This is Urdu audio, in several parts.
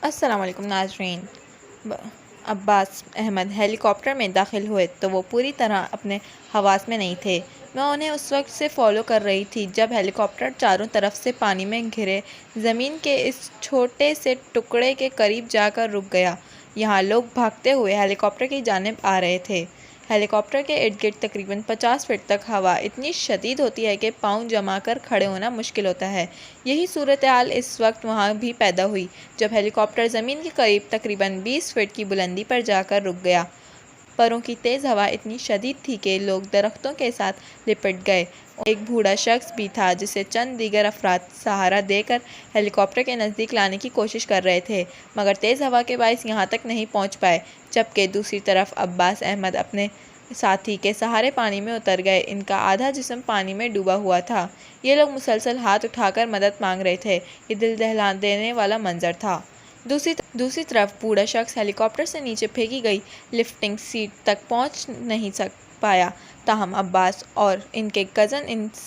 السلام علیکم ناظرین۔ عباس احمد ہیلی کاپٹر میں داخل ہوئے تو وہ پوری طرح اپنے حواس میں نہیں تھے۔ میں انہیں اس وقت سے فالو کر رہی تھی جب ہیلی کاپٹر چاروں طرف سے پانی میں گھرے زمین کے اس چھوٹے سے ٹکڑے کے قریب جا کر رک گیا۔ یہاں لوگ بھاگتے ہوئے ہیلی کاپٹر کی جانب آ رہے تھے۔ ہیلی کاپٹر کے ارد گرد تقریباً 50 فٹ تک ہوا اتنی شدید ہوتی ہے کہ پاؤں جما کر کھڑے ہونا مشکل ہوتا ہے۔ یہی صورتحال اس وقت وہاں بھی پیدا ہوئی جب ہیلی کاپٹر زمین کے قریب تقریباً 20 فٹ کی بلندی پر جا کر رک گیا۔ پروں کی تیز ہوا اتنی شدید تھی کہ لوگ درختوں کے ساتھ لپٹ گئے۔ ایک بوڑھا شخص بھی تھا جسے چند دیگر افراد سہارا دے کر ہیلی کاپٹر کے نزدیک لانے کی کوشش کر رہے تھے، مگر تیز ہوا کے باعث یہاں تک نہیں پہنچ پائے۔ جبکہ دوسری طرف عباس احمد اپنے ساتھی کے سہارے پانی میں اتر گئے۔ ان کا آدھا جسم پانی میں ڈوبا ہوا تھا۔ یہ لوگ مسلسل ہاتھ اٹھا کر مدد مانگ رہے تھے۔ یہ دل دہلا دینے والا منظر تھا۔ دوسری طرف بوڑھا شخص ہیلی کاپٹر سے نیچے پھینکی گئی لفٹنگ سیٹ تک پہنچ نہیں پایا، تاہم عباس اور ان کے کزن اس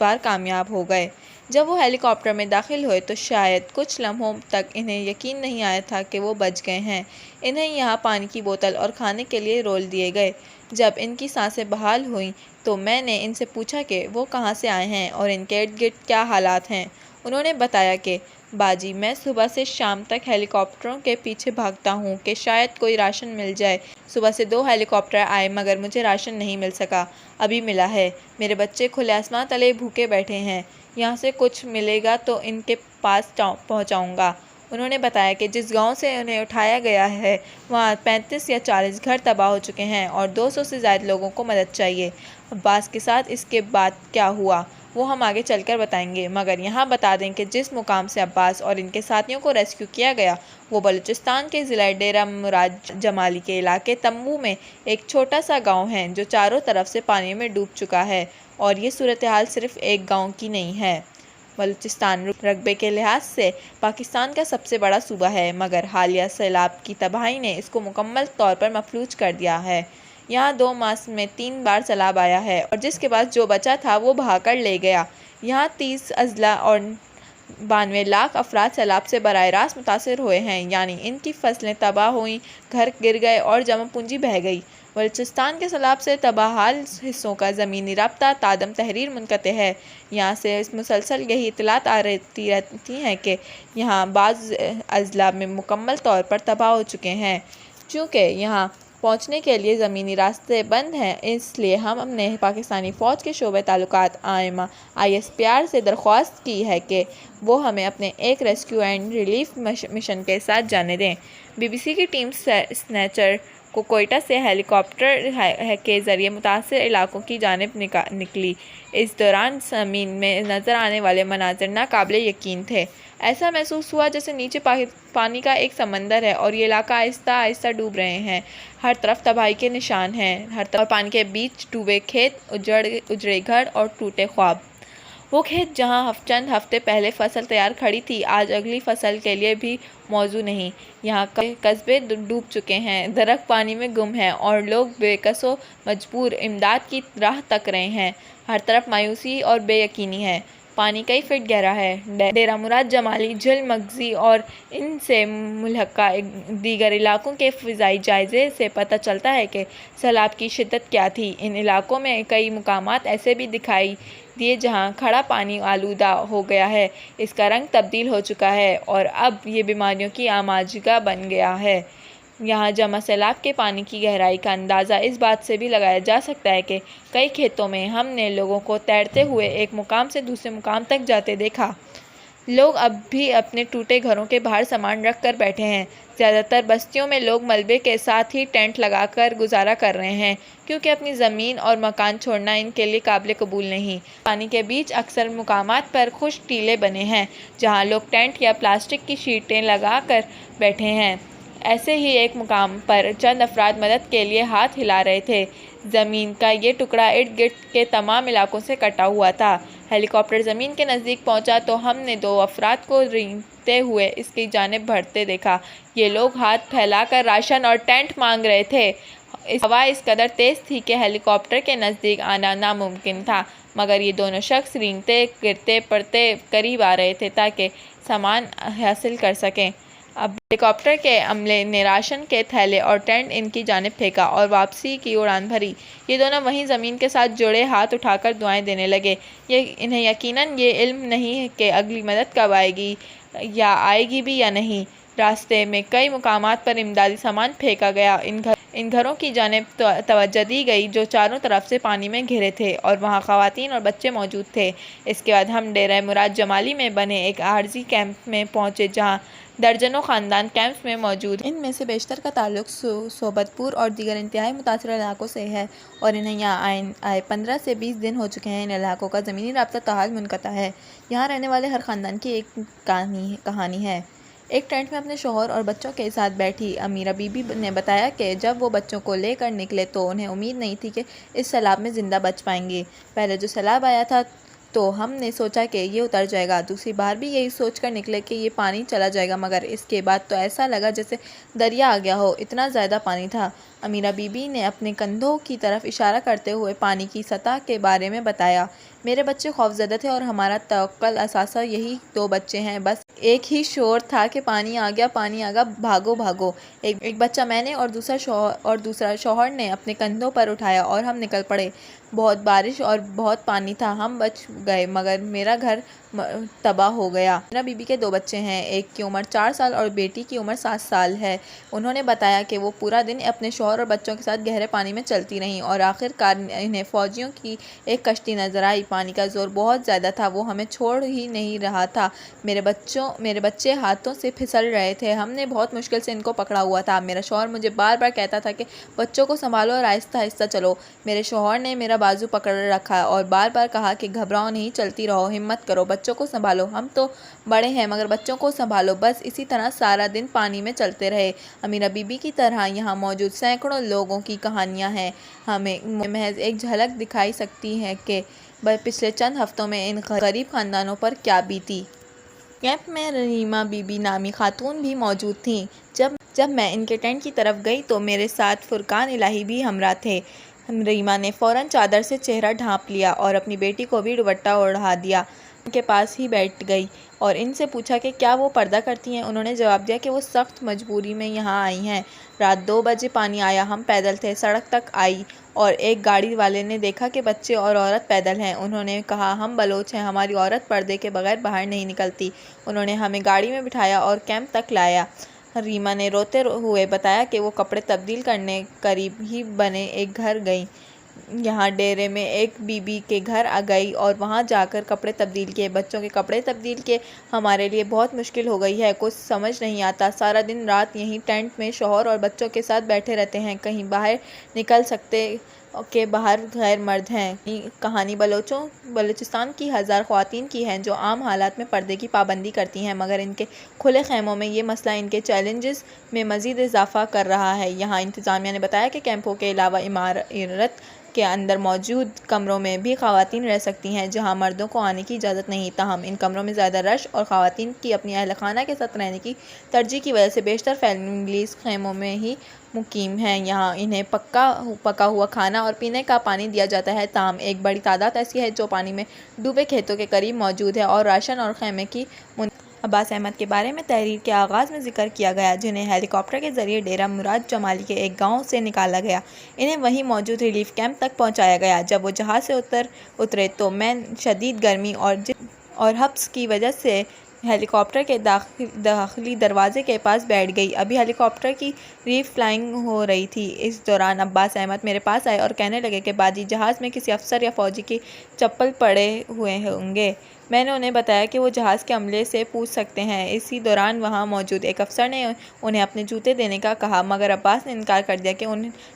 بار کامیاب ہو گئے۔ جب وہ ہیلی کاپٹر میں داخل ہوئے تو شاید کچھ لمحوں تک انہیں یقین نہیں آیا تھا کہ وہ بچ گئے ہیں۔ انہیں یہاں پانی کی بوتل اور کھانے کے لیے رول دیے گئے۔ جب ان کی سانسیں بحال ہوئیں تو میں نے ان سے پوچھا کہ وہ کہاں سے آئے ہیں اور ان کے ارد گرد کیا حالات ہیں۔ انہوں نے بتایا کہ باجی، میں صبح سے شام تک ہیلی کاپٹروں کے پیچھے بھاگتا ہوں کہ شاید کوئی راشن مل جائے۔ صبح سے 2 ہیلی کاپٹر آئے مگر مجھے راشن نہیں مل سکا۔ ابھی ملا ہے۔ میرے بچے کھلے آسمان تلے بھوکے بیٹھے ہیں۔ یہاں سے کچھ ملے گا تو ان کے پاس پہنچاؤں گا۔ انہوں نے بتایا کہ جس گاؤں سے انہیں اٹھایا گیا ہے وہاں 35 یا 40 گھر تباہ ہو چکے ہیں اور 200 سے زائد لوگوں کو مدد چاہیے۔ عباس کے ساتھ اس کے بعد کیا ہوا وہ ہم آگے چل کر بتائیں گے، مگر یہاں بتا دیں کہ جس مقام سے عباس اور ان کے ساتھیوں کو ریسکیو کیا گیا وہ بلوچستان کے ضلع ڈیرہ مراد جمالی کے علاقے تمبو میں ایک چھوٹا سا گاؤں ہے جو چاروں طرف سے پانی میں ڈوب چکا ہے۔ اور یہ صورتحال صرف ایک گاؤں کی نہیں ہے۔ بلوچستان رقبے کے لحاظ سے پاکستان کا سب سے بڑا صوبہ ہے، مگر حالیہ سیلاب کی تباہی نے اس کو مکمل طور پر مفلوج کر دیا ہے۔ یہاں 2 ماہ میں 3 بار سیلاب آیا ہے اور جس کے بعد جو بچا تھا وہ بہا کر لے گیا۔ یہاں 30 اضلاع اور 92 لاکھ افراد سیلاب سے براہ راست متاثر ہوئے ہیں، یعنی ان کی فصلیں تباہ ہوئیں، گھر گر گئے اور جمع پونجی بہہ گئی۔ بلوچستان کے سیلاب سے تباہ حال حصوں کا زمینی رابطہ تادم تحریر منقطع ہے۔ یہاں سے مسلسل یہی اطلاعات آتی رہتی ہیں کہ یہاں بعض اضلاع میں مکمل طور پر تباہ ہو چکے ہیں۔ چونکہ یہاں پہنچنے کے لیے زمینی راستے بند ہیں، اس لیے ہم نے پاکستانی فوج کے شعبۂ تعلقات عامہ ISPR سے درخواست کی ہے کہ وہ ہمیں اپنے ایک ریسکیو اینڈ ریلیف مشن کے ساتھ جانے دیں۔ BBC کی ٹیم سنیچر کو کوئٹہ سے ہیلی کاپٹر کے ذریعے متاثرہ علاقوں کی جانب نکلی۔ اس دوران زمین میں نظر آنے والے مناظر ناقابل یقین تھے۔ ایسا محسوس ہوا جیسے نیچے پانی کا ایک سمندر ہے اور یہ علاقہ آہستہ آہستہ ڈوب رہے ہیں۔ ہر طرف تباہی کے نشان ہیں، اور پانی کے بیچ ڈوبے کھیت، اجڑے گھر اور ٹوٹے خواب۔ وہ کھیت جہاں چند ہفتے پہلے فصل تیار کھڑی تھی آج اگلی فصل کے لیے بھی موزوں نہیں۔ یہاں قصبے ڈوب چکے ہیں، درخت پانی میں گم ہیں اور لوگ بے کس و مجبور امداد کی راہ تک رہے ہیں۔ ہر طرف مایوسی اور بے یقینی ہے۔ پانی کئی فٹ گہرا ہے۔ ڈیرہ مراد جمالی، جھیل مگزی اور ان سے ملحقہ دیگر علاقوں کے فضائی جائزے سے پتہ چلتا ہے کہ سیلاب کی شدت کیا تھی۔ ان علاقوں میں کئی مقامات ایسے بھی دکھائی دیے جہاں کھڑا پانی آلودہ ہو گیا ہے، اس کا رنگ تبدیل ہو چکا ہے اور اب یہ بیماریوں کی آماجگاہ بن گیا ہے۔ یہاں جمع سیلاب کے پانی کی گہرائی کا اندازہ اس بات سے بھی لگایا جا سکتا ہے کہ کئی کھیتوں میں ہم نے لوگوں کو تیرتے ہوئے ایک مقام سے دوسرے مقام تک جاتے دیکھا۔ لوگ اب بھی اپنے ٹوٹے گھروں کے باہر سامان رکھ کر بیٹھے ہیں۔ زیادہ تر بستیوں میں لوگ ملبے کے ساتھ ہی ٹینٹ لگا کر گزارا کر رہے ہیں، کیونکہ اپنی زمین اور مکان چھوڑنا ان کے لیے قابل قبول نہیں۔ پانی کے بیچ اکثر مقامات پر خشک ٹیلے بنے ہیں جہاں لوگ ٹینٹ یا پلاسٹک کی شیٹیں لگا کر بیٹھے ہیں۔ ایسے ہی ایک مقام پر چند افراد مدد کے لیے ہاتھ ہلا رہے تھے۔ زمین کا یہ ٹکڑا ارد گرد کے تمام علاقوں سے کٹا ہوا تھا۔ ہیلی کاپٹر زمین کے نزدیک پہنچا تو ہم نے 2 افراد کو رینگتے ہوئے اس کی جانب بڑھتے دیکھا۔ یہ لوگ ہاتھ پھیلا کر راشن اور ٹینٹ مانگ رہے تھے۔ ہوا اس قدر تیز تھی کہ ہیلی کاپٹر کے نزدیک آنا ناممکن تھا، مگر یہ دونوں شخص رینگتے گرتے پڑتے قریب آ رہے تھے تاکہ سامان حاصل کر سکیں۔ اب ہیلی کاپٹر کے عملے نے راشن کے تھیلے اور ٹینٹ ان کی جانب پھینکا اور واپسی کی اڑان بھری۔ یہ دونوں وہیں زمین کے ساتھ جڑے ہاتھ اٹھا کر دعائیں دینے لگے۔ انہیں یقیناً یہ علم نہیں کہ اگلی مدد کب آئے گی یا آئے گی بھی یا نہیں۔ راستے میں کئی مقامات پر امدادی سامان پھینکا گیا۔ ان گھروں کی جانب توجہ دی گئی جو چاروں طرف سے پانی میں گھرے تھے اور وہاں خواتین اور بچے موجود تھے۔ اس کے بعد ہم ڈیرہ مراد جمالی میں بنے ایک عارضی کیمپ میں پہنچے جہاں درجنوں خاندان کیمپ میں موجود ہیں۔ ان میں سے بیشتر کا تعلق صحبت پور اور دیگر انتہائی متاثرہ علاقوں سے ہے اور انہیں یہاں آئے 15 سے 20 دن ہو چکے ہیں۔ ان علاقوں کا زمینی رابطہ تاحال منقطع ہے۔ یہاں رہنے والے ہر خاندان کی ایک کہانی ہے۔ ایک ٹینٹ میں اپنے شوہر اور بچوں کے ساتھ بیٹھی امیرہ بی بی نے بتایا کہ جب وہ بچوں کو لے کر نکلے تو انہیں امید نہیں تھی کہ اس سیلاب میں زندہ بچ پائیں گے۔ پہلے جو سیلاب آیا تھا تو ہم نے سوچا کہ یہ اتر جائے گا، دوسری بار بھی یہی سوچ کر نکلے کہ یہ پانی چلا جائے گا، مگر اس کے بعد تو ایسا لگا جیسے دریا آ گیا ہو، اتنا زیادہ پانی تھا۔ امیرہ بی بی نے اپنے کندھوں کی طرف اشارہ کرتے ہوئے پانی کی سطح کے بارے میں بتایا۔ میرے بچے خوفزدہ تھے اور ہمارا توکل اثاثہ یہی 2 بچے ہیں، بس ایک ہی شور تھا کہ پانی آ گیا، پانی آ گیا، بھاگو بھاگو۔ ایک بچہ میں نے اور دوسرا شوہر نے اپنے کندھوں پر اٹھایا اور ہم نکل پڑے۔ بہت بارش اور بہت پانی تھا، ہم بچ گئے مگر میرا گھر تباہ ہو گیا۔ میرا بی بی کے 2 بچے ہیں، ایک کی عمر 4 سال اور بیٹی کی عمر 7 سال ہے۔ انہوں نے بتایا کہ وہ پورا دن اپنے شوہر اور بچوں کے ساتھ گہرے پانی میں چلتی رہیں اور آخر کار انہیں فوجیوں کی ایک کشتی نظر آئی۔ پانی کا زور بہت زیادہ تھا، وہ ہمیں چھوڑ ہی نہیں رہا تھا۔ میرے بچے ہاتھوں سے پھسل رہے تھے، ہم نے بہت مشکل سے ان کو پکڑا ہوا تھا۔ میرا شوہر مجھے بار بار کہتا تھا کہ بچوں کو سنبھالو اور آہستہ آہستہ چلو۔ میرے شوہر نے میرا بازو پکڑ رکھا اور بار بار کہا کہ گھبراؤ نہیں، چلتی رہو، ہمت کرو، بچوں کو سنبھالو، ہم تو بڑے ہیں مگر بچوں کو سنبھالو۔ بس اسی طرح سارا دن پانی میں چلتے رہے۔ امیرہ بی بی کی طرح یہاں موجود سینکڑوں لوگوں کی کہانیاں ہیں۔ ہمیں محض ایک جھلک دکھائی سکتی ہے کہ پچھلے چند ہفتوں میں ان غریب خاندانوں پر کیا بیتی۔ کیمپ میں رحیمہ بی بی نامی خاتون بھی موجود تھیں۔ جب میں ان کے ٹینٹ کی طرف گئی تو میرے ساتھ فرقان الہی بھی ہمراہ تھے۔ رحیمہ نے فوراً چادر سے چہرہ ڈھانپ لیا اور اپنی بیٹی کو بھی دوپٹہ اوڑھا دیا۔ ان کے پاس ہی بیٹھ گئی اور ان سے پوچھا کہ کیا وہ پردہ کرتی ہیں۔ انہوں نے جواب دیا کہ وہ سخت مجبوری میں یہاں آئی ہیں۔ رات 2 بجے پانی آیا، ہم پیدل تھے، سڑک تک آئی اور ایک گاڑی والے نے دیکھا کہ بچے اور عورت پیدل ہیں۔ انہوں نے کہا ہم بلوچ ہیں، ہماری عورت پردے کے بغیر باہر نہیں نکلتی۔ انہوں نے ہمیں گاڑی میں بٹھایا اور کیمپ تک لایا۔ رحیمہ نے روتے ہوئے بتایا کہ وہ کپڑے تبدیل کرنے قریب ہی بنے ایک گھر گئیں۔ یہاں ڈیرے میں ایک بی بی کے گھر گئی اور وہاں جا کر کپڑے تبدیل کیے، بچوں کے کپڑے تبدیل کیے۔ ہمارے لیے بہت مشکل ہو گئی ہے، کچھ سمجھ نہیں آتا، سارا دن رات یہیں ٹینٹ میں شوہر اور بچوں کے ساتھ بیٹھے رہتے ہیں، کہیں باہر نکل سکتے کہ باہر غیر مرد ہیں۔ کہانی بلوچستان کی ہزار خواتین کی ہے جو عام حالات میں پردے کی پابندی کرتی ہیں، مگر ان کے کھلے خیموں میں یہ مسئلہ ان کے چیلنجز میں مزید اضافہ کر رہا ہے۔ یہاں انتظامیہ نے بتایا کہ کیمپوں کے علاوہ عمارت کے اندر موجود کمروں میں بھی خواتین رہ سکتی ہیں جہاں مردوں کو آنے کی اجازت نہیں، تاہم ان کمروں میں زیادہ رش اور خواتین کی اپنی اہل خانہ کے ساتھ رہنے کی ترجیح کی وجہ سے بیشتر فیملیز خیموں میں ہی مقیم ہیں۔ یہاں انہیں پکا ہوا کھانا اور پینے کا پانی دیا جاتا ہے، تاہم ایک بڑی تعداد ایسی ہے جو پانی میں ڈوبے کھیتوں کے قریب موجود ہے اور راشن اور خیمے کی عباس احمد کے بارے میں تحریر کے آغاز میں ذکر کیا گیا، جنہیں ہیلی کاپٹر کے ذریعے ڈیرہ مراد جمالی کے ایک گاؤں سے نکالا گیا۔ انہیں وہیں موجود ریلیف کیمپ تک پہنچایا گیا۔ جب وہ جہاز سے اترے تو میں شدید گرمی اور حبس کی وجہ سے ہیلی کاپٹر کے داخلی دروازے کے پاس بیٹھ گئی۔ ابھی ہیلی کاپٹر کی ری فلائنگ ہو رہی تھی۔ اس دوران عباس احمد میرے پاس آئے اور کہنے لگے کہ باجی جہاز میں کسی افسر یا فوجی کی چپل پڑے ہوئے ہوں گے۔ میں نے انہیں بتایا کہ وہ جہاز کے عملے سے پوچھ سکتے ہیں۔ اسی دوران وہاں موجود ایک افسر نے انہیں اپنے جوتے دینے کا کہا، مگر عباس نے انکار کر دیا کہ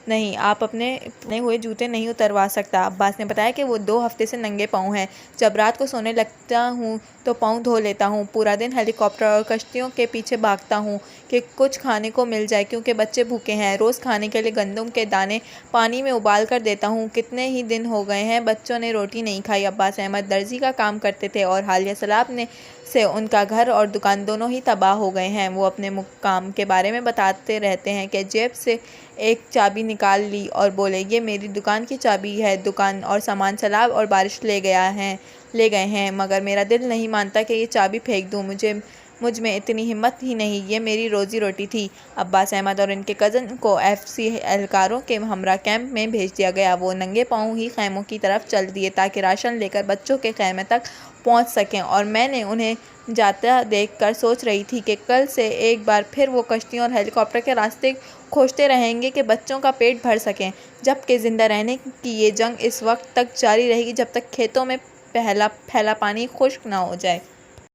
نہیں، آپ اپنے ہوئے جوتے نہیں اتروا سکتا۔ عباس نے بتایا کہ وہ 2 ہفتے سے ننگے پاؤں ہیں، جب رات کو سونے لگتا ہوں تو پاؤں دھو لیتا ہوں، پورا دن ہیلی کاپٹر اور کشتیوں کے پیچھے بھاگتا ہوں کہ کچھ کھانے کو مل جائے کیونکہ بچے بھوکے ہیں، روز کھانے کے لیے گندم کے دانے پانی میں ابال کر دیتا ہوں، کتنے ہی دن ہو گئے ہیں بچوں نے روٹی نہیں کھائی۔ عباس احمد درزی کا کام کرتے تھے اور حالیہ سیلاب سے ان کا گھر اور دکان دونوں ہی تباہ ہو گئے ہیں۔ وہ اپنے کام کے بارے میں بتاتے رہتے ہیں کہ جیب سے ایک چابی نکال لی اور بولے یہ میری دکان کی چابی ہے، دکان اور سامان سیلاب اور بارش لے گئے ہیں، مگر میرا دل نہیں مانتا کہ یہ چابی پھینک دوں، مجھ میں اتنی ہمت ہی نہیں، یہ میری روزی روٹی تھی۔ عباس احمد اور ان کے کزن کو FCC اہلکاروں کے ہمراہ کیمپ میں بھیج دیا گیا۔ وہ ننگے پاؤں ہی خیموں کی طرف چل دیے تاکہ راشن لے کر بچوں کے خیمے تک پہنچ سکیں، اور میں نے انہیں جاتا دیکھ کر سوچ رہی تھی کہ کل سے ایک بار پھر وہ کشتیوں اور ہیلی کاپٹر کے راستے کھوجتے رہیں گے کہ بچوں کا پیٹ بھر سکیں، جبکہ زندہ رہنے کی یہ جنگ اس وقت تک جاری رہے گی جب تک کھیتوں میں پھیلا پانی خشک نہ ہو جائے۔